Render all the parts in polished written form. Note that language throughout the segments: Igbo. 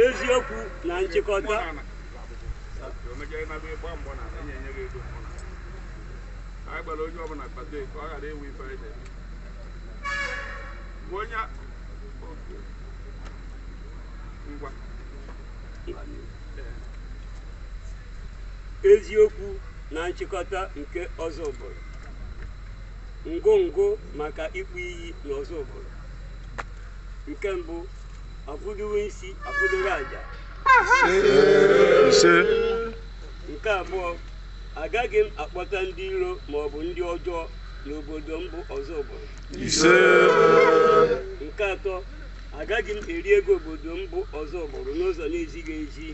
eziokwu na nchịkọta eziokwu na nchịkọta nke Ọzọbụlụ ngwongwo maka ịkpụ iyi na Ọzọbụlụ. Nke mbụ, afụdụrụ isi afụdụrụ aja. Nke abụọ, agaghị m akpọta ndị iro ma ọ bụ ndị ọjọọ n'obodo m bụ Ọzọbụlụ. Nke atọ, agaghị m eri ego obodo m bụ Ọzọbụlụ n'ụzọ na-ezighị ezi.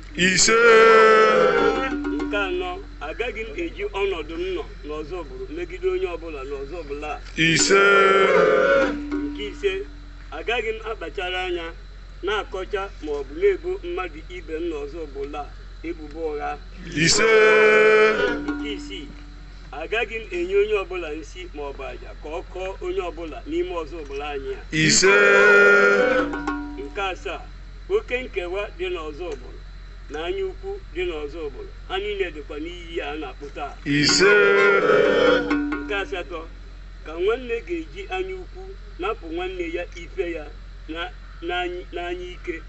Nke anọ, agaghị m eji ọnọdụ m nọ n'Ọzọbụlụ megide onye ọbụla n'Ọzọbụlụ a. Nke ise, agaghị m akpachara anya na-akọcha ma ọ bụ na-ebo mmadụ ibe m n'Ọzọbụlụ a ebubo ụgha. Nke isii, agaghị m enye onye ọbụla nsi ma ọ bụ aja ka ọ kọọ onye ọbụla n'ime Ọzọbụlụ anyị a. Nke asaa, oke nkewa dị n'Ọzọbụlụ na anya ukwu dị n'Ọzọbụlụ ha niile dịkwa n'iyi a na-akpụ taa. Nke asatọ, ka nwanne ga-eji anya ukwu napụ nwanne ya ife ya n'anya ike,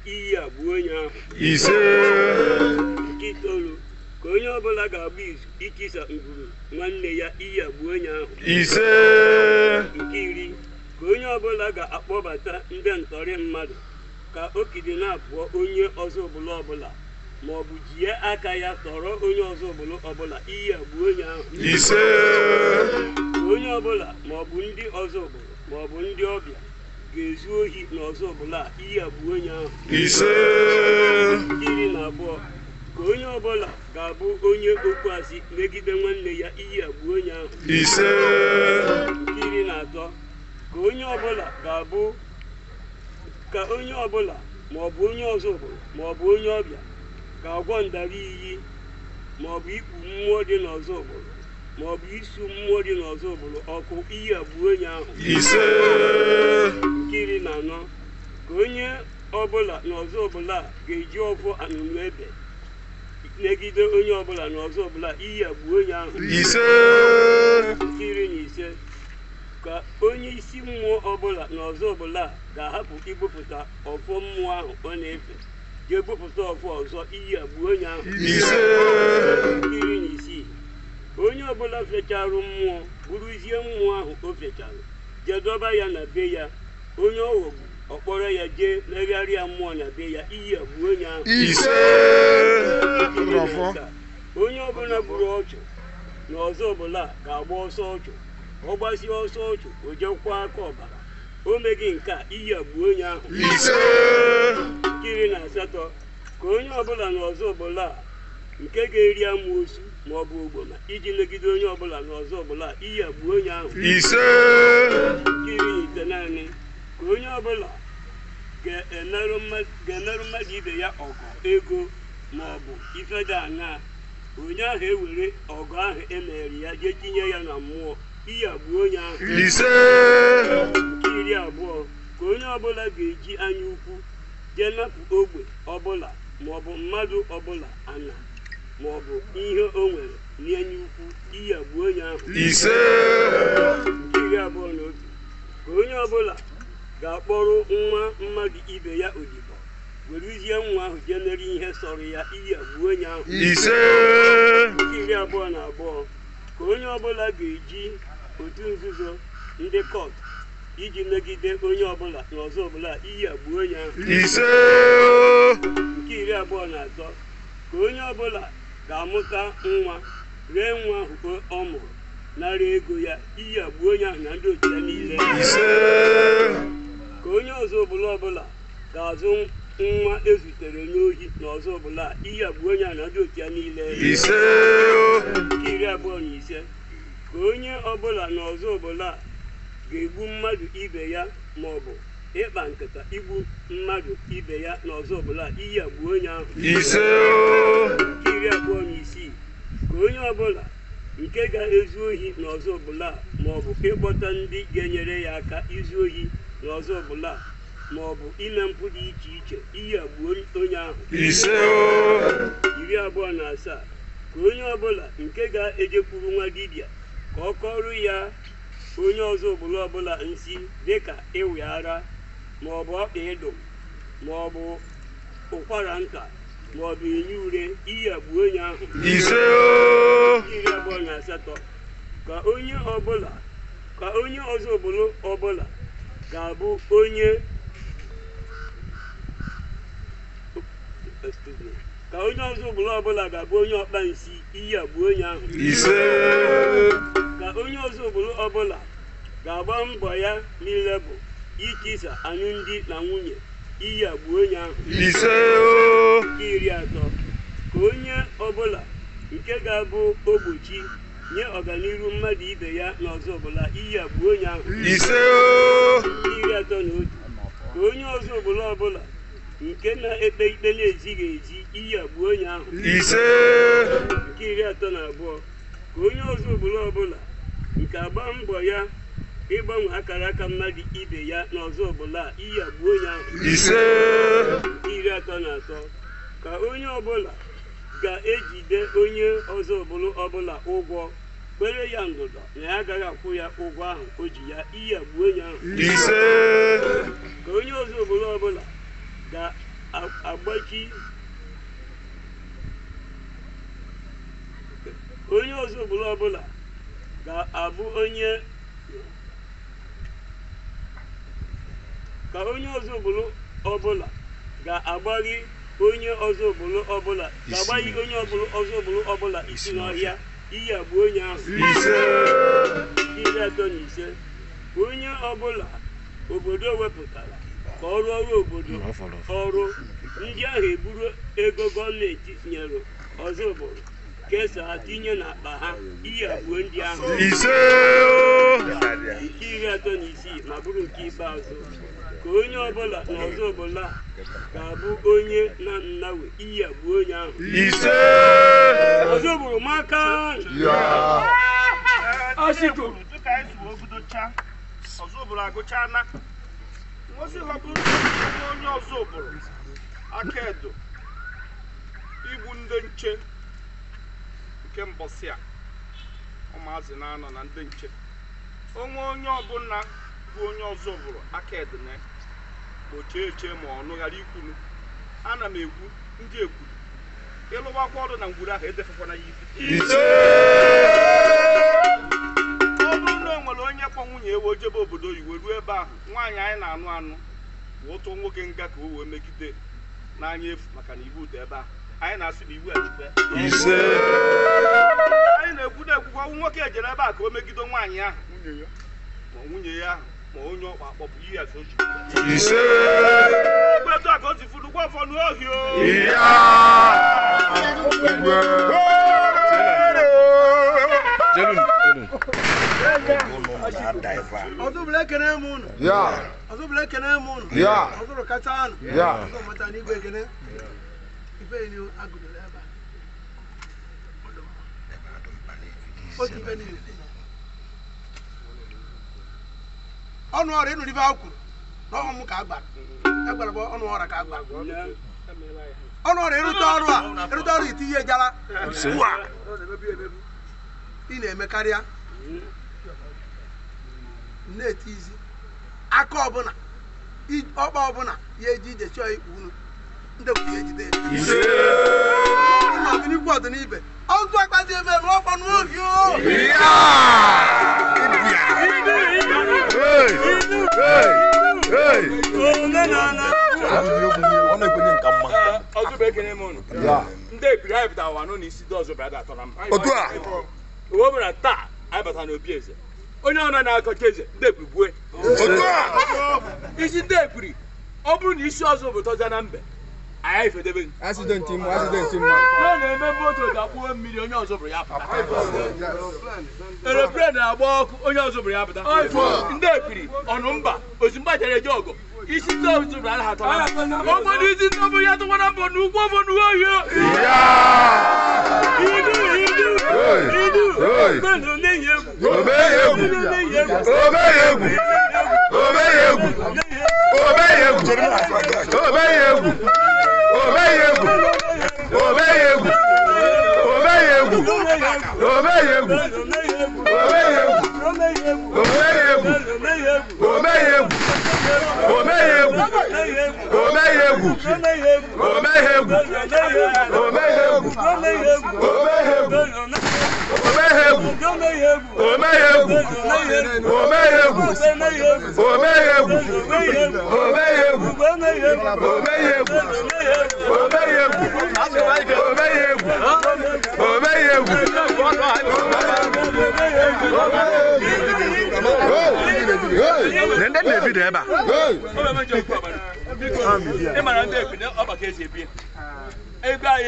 iyi a gbuo onye ahụ. Nke itoolu, ka onye ọbụla ga-agba izu ikisa ngwuru nwanne ya, iyi a gbuo onye ahụ. Nke iri, ka onye ọbụla ga-akpọbata ndị ntọrị mmadụ ka okidi na-apụọ onye Ọzọbụlụ ọbụla ma ọ bụ jie aka ya tọrọ onye Ọzọbụlụ ọbụla, iyi a gbuo onye ahụ. Ka onye ọbụla ma ọ bụ ndị Ọzọbụlụ ma ọ bụ ndị ọbịa ga-ezu ohi n'Ọzọbụlụ a, iyi a gbuo onye ahụ. Nke iri na abụọ, ka onye ọbụla ga-abụ onye okwu asị megide nwanne ya, iyi a gbuo onye ahụ. Nke iri na atọ, ka onye ọbụla ga-abụ ka onye ọbụla ma ọ bụ onye Ọzọbụlụ ma ọ bụ onye ọbịa ga-agwọ ndara iyi ma ọ bụ ikpu mmụọ dị n'Ọzọbụlụ ma ọ bụ isu mmụọ dị n'Ọzọbụlụ ọkụ, iyi a gbuo onye ahụ. Nke iri na anọ, ka onye ọbụla n'Ọzọbụlụ a ga-eji ọfọ anụnụ ebe megide onye ọbụla n'Ọzọbụlụ a, iyi a gbuo onye ahụ. Nke iri na ise, ka onye isi mmụọ ọbụla n'Ọzọbụlụ a ga-ahapụ igbupụta ọfọ mmụọ ahụ ọ na-efe ga-egbupụta ọfọ ọzọ, iyi a gbuo onye ahụ. Nke iri na isii, onye ọbụla fecharụ mmụọ buruzie mmụọ ahụ o fechara jedọba ya na be ya, onye ọghọgbu ọkpọrọ ya jee megharịa mmụọ na be ya, iyi a gbuo onye ahụ. Onye ọbụla gburu ọchụ n'Ọzọbụlụ a ga-agba ọsọ ọchụ, ọ gbasie ọsọ ọchụ o jekwa aka ọbara, o meghị nke a, iyi a gbuo onye ahụ. Nke iri na asatọ, ka onye ọbụla n'Ọzọbụlụ a nke ga-eri amoosu ma ọ bụ ogboma iji megide onye ọbụla n'Ọzọbụlụ a, iyi a gbuo onye ahụ. Nke iri na ite naanị, ka onye ọbụla ga-emerụ mmadụ ibe ya ọgụ ego ma ọ bụ ife dị aṅaa, onye ahụ ewere ọgụ ahụ emere ya jee tinye ya na mmụọ, iyi a gbuo onye ahụ. Nke iri abụọ, ka onye ọbụla ga-eji anya ukwu jee napụ ogbe ọbụla ma ọ bụ mmadụ ọbụla ana ma ọ bụ ihe o nwere n'anya ukwu, iyi a gbuo onye ahụ. Nke iri abụọ na otu, ka onye ọbụla ga-akpọrọ nwa mmadụ ibe ya odibo weruzie nwa ahụ jee mere ihe sọrọ ya, iyi a gbuo onye ahụ. Nke iri abụọ na abụọ, ka onye ọbụla ga-eji otu nzuzo ndị kọt iji megide onye ọbụla n'Ọzọbụlụ a, iyi a gbuo onye ahụ. Nke iri abụọ na atọ, ka onye ọbụla ga-amụta nwa ree nwa ahụ ọ mụrụ nara ego ya, iyi a gbuo onye ahụ na ndị otu ya niile. Ka onye Ọzọbụlụ ọbụla ga-azụ nwa ezutere n'ohi n'Ọzọbụlụ a, iyi a gbuo onye ahụ na ndị otu ya niile. Nke iri abụọ na ise, ka onye ọbụla n'Ọzọbụlụ a ga-egbu mmadụ ibe ya ma ọ bụ ịkpa nkata igbu mmadụ ibe ya n'ọzọ ọbụla iyi agbuo onye ahụ. ise nke 26 ka onye ọbụla nke ga-ezu ohi n'ọzọ ọbụla ma ọ bụ ịkpọta ndị ga-enyere ya aka izu ohi n'ọzọ ọbụla ma ọ bụ ime mpụ dị iche iche iyi agbuo onye ahụ. ise 27 ka onye ọbụla nke ga-ejekwuru nwa dibịa ka ọ kọrọ ya onye ọzọ ọbụla nsị dịka ịwị ara ma ọ bụ ọkpa ịdụ ma ọ bụ ụkwara nta ma ọ bụ enye ure iyi agbuo onye ahụ. ise 28 ka onye ọzọ ọbụla ga-abụ onye ọkpa nsị iyi agbuo onye ahụ. ise ka onye ọzọ ọbụla ga-agba mbọ ya niile bụ ikisa alụmdi na nwunye iyi agbuo onye ahụ. ise 30 ka onye ọbụla nke ga-abụ ogbochi nye ọganihu mmadụ ibe ya n'ọzọ ọbụla iyi agbuo onye ahụ. ise 31 ka onye ọzọ ọbụla nke na-ekpe ikpe na-ezighị ezi iyi agbuo onye ahụ. ise 32 ka onye ọzọ ọbụla nke agba mbọ ya ịgbanwe akara aka mmadụ ibe ya n'ọzọ ọbụla iyi agbuo onye ahụ. ise 33 ka onye ọbụla ga-ejide onye ọzọ ọbụla ụgwọ kpere ya ndụdọ na ya agaghị akwụ ya ụgwọ ahụ o ji ya iyi agbuo onye ahụ. ise ka onye ọzọ ọbụla ga-agbachi onye ọzọ ọbụla ga-abụ onye ka onye ọzọ ọbụla ga-agbaghị onye ọzọ ọbụla isi n'ọhịa iyi agbuo onye ahụ. ise 35 onye ọbụla obodo wepụtara ka ọ rụọ ọrụ obodo ọrụ ndị ahụ eburu ego gọọmenti nyere ọzọ obodo kesaa tinye n'akpa ha iyi agbuo ndị ahụ. ise 36 ma bụrụ nke ikpeazụ ka onye ọbụla n'ọzọ ọbụla ga-abụ onye na nnawe iyi agbuo onye ahụ. ise ọzọ bụrụ maka ọzọ bụrụ agụcha na ngosi họbụrụ onye ọzọ bụrụ aka edo igbu ndị nche nke mbọsị a ụmụazị na-anọ na ndị nche onye ọbụla bụ onye ọzọ bụrụ aka edo na gbochie eche ma ọnụ ghara ikwunu ana m egwu ndị ekwuru ịlụgbakwa ọrụ na ngwuru ahụ edefekwana ya ife. ise ọ bụrụ na o nwere onye kpọ nwunye ewe ojebe obodo oyibo ruo ebe ahụ nwaanyị anyị na-anụ bụ otu nwoke nga ka o wee megide n'anya efu maka na iwu dị ebe ahụ anyị na-asị na iwu ejikwe ise anyị na-ekwudo ekwukwa nwoke ejere ebe a ka o megide nwaanyị ahụ ma nwunye ya ahụ ma onye ọkpa akpọpụ ihe aso ji ise etu a ka o si furu gwa ọfọ n'ohi o ọzọbụla ekene m unu ọzọbụla ekene m unu ọzọbụla kacha anụ ọzọbụla n'igwe ekene ife ni agụdoro ebe a otu ife niile ọnụ ọrụ ịnụ ife akwụrụ n'ọnwụ m ka agbara egbara bụ ọnụ ọrụ ka agbara ọnụ ọrụ ịrụta ọrụ itinye jara ị na-eme karịa na-eti izi aka ọbụla ọkpa ọbụla ya eji ije chọọ ikpu unu ndekwu ya ejide ọdịnikwu ọdịnibe ọzọ akpazi ebe ebe ọkpọ n'oge ọzọ bụ ekene m ụnụ ndị ebiri anyị pụtara ụwa n'ụlọ isi ndị ọzọ bụ ada atọ na mba otu a uwe bụ na taa anyị batara n'obi eze onye ọna na-akọcha eze ndị ebiri gbue otu a isi ndị ebiri ọ bụrụ na isi ọzọ bụ tọza na mbe anyị fedebe accident mma na na-eme moto dakpuo mmiri onye ọzọ bụrụ ya pụta aeroplane na-agba ọkụ onye ọzọ bụrụ ya pụta ndị ekpiri ọnụmba ozimba jere eje ọgụ isi ndị ọzọ bụrụ ala ha tọrọ ụfọdụ isi ndị ọbụ ya tụkwara mbọ n'ugwu ụfọdụ oyi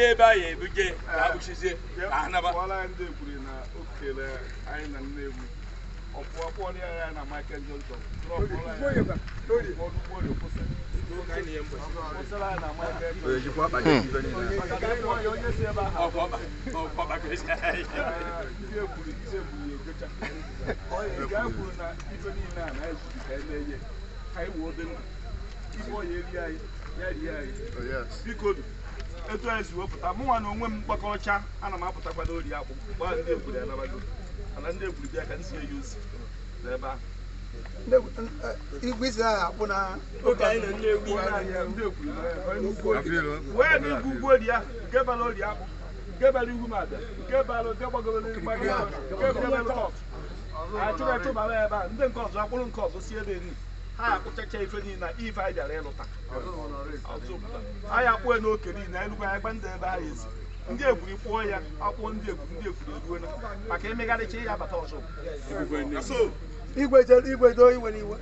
ebe anyị ebuje ka akpụchizie ka anaba na Michael Johnson etu anyị si wepụta mụnwa na onwe m mgbakọcha ana m apụtakwa n'ori akpụ gbaa ndị ekwuru ya nabago mana ndị ekwuru bịa ka m si eyi ozi n'ebe ahụ igwe isi ahụ akpụ na oge anyị na ndị egwu wee na igwu ugwu ori ya nke bara ori akpụ nke bara igwu mabịa nke bara nke gbagoro nke bara kọt anyị chụrụ echụbara ebe a ndị nke ọzọ akpụrụ nke ọzọ si ebe nri ha akpụchacha ife niile na ife anyị bịara ịlụta anyị akpụe n'oke niile anyị lụkwa ya gba ndị ebe anyị ezi ndị ekwuri kpụọ ya akpụọ ndị ekwuri eruo maka emegharịcha ya bata ọzọ igwe do iwe n'iwe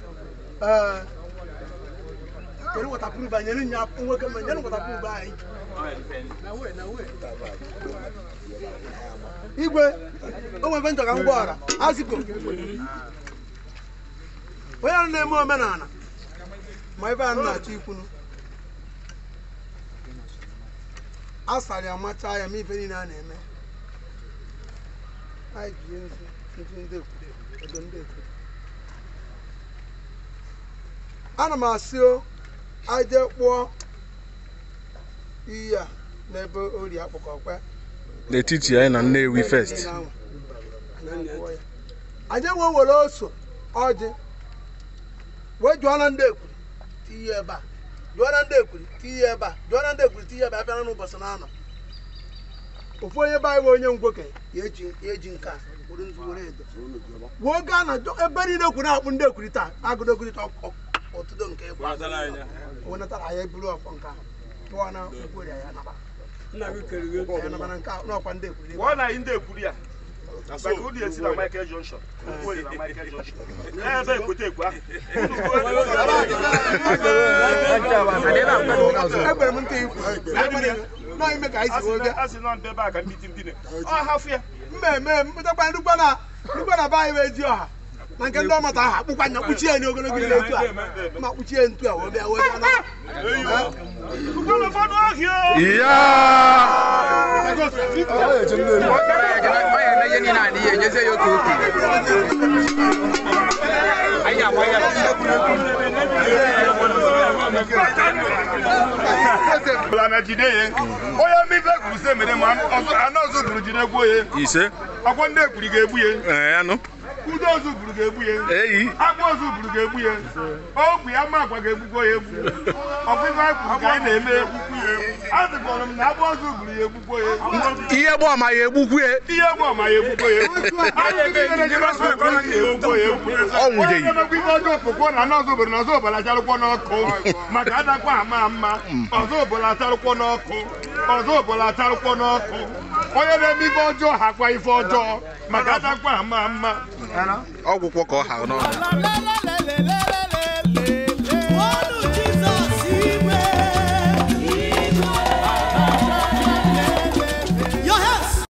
kedu wọtapụrụ banyere nya nwoke ma nyere wọtapụrụ anyị igwe o nwere ntọ ka ngwa ọra aziko onye ahụ na-eme omenala ma ebe a na-achọ ikwunu a sara ya macha ya ma ife niile a na-eme anyị ji ndị ekwuru ana m asị aje kpụọ iyi a n'ebe ori akpụkọkwa n'etiti anyị na Nnewi first aje wee were oso ọjị wee jụọ na ndị ekwuru tinye ebe a jụọ na ndị ekwuru tinye ebe a jụọ na ndị ekwuru tinye ebe a bịara n'ụbọchị na-anọ ofu onye be anyị wee onye ngwoke ya eji nke a were nzu were edo wee gaa na ebe niile ekwuru akpụ ndị ekwuru taa agụdogorịta ọtụtụ nke wenatara anyị buru ọfọ nke ahụ tụọ na nkwori ya naba na nke n'ọkwa ndị ekwuru wọ́n na ndị ekwuru ya maka ụdị esi na Michael Johnson nkwori na Michael Johnson ebe ekwote ekwu ahụ egbere m ntị ikwu nọ ime ka anyị si oge a sị nọ ndị ebe a ka ndị ndị ọ hafụ ya mmemme mpụtakwa ndukwa na be anyị wee ji ọha na nke ndị ọmata ahụ akpụkwa nya kpuchie ya n'ogologo ile etu a ma kpuchie ntu a wee bịa wee bịa onye mmife kwuru se mere ma anọzụ bụrụ jide gwuo ya ise ọkwọ ndị ekwuri ga-egbu ya anụ udo ozu buru ga-egbu ya eyi akpụ ozu buru ga-egbu ya ogwu ya ma agwa ga-egbukwo ya egbu ọfịfa kwuru ka anyị na-eme egbukwu ya a dịkọrọ m na akpụ ozu buru ya egbukwo ya ihe bụ ọma ya egbukwu ya ihe bụ ọma ya egbukwo ya ọ nwụdeghị ife ọjọọ pụkwọ na ọzọ obodo na ọzọ obodo acharụkwọ n'ọkụ maka adakwa ama mma ọzọ obodo acharụkwọ n'ọkụ ọzọ obodo acharụkwọ n'ọkụ onye na-eme ife ọjọọ hakwa ife ọjọọ maka adakwa ama mma ọgwụkwọ ka ọ ha n'ọnụ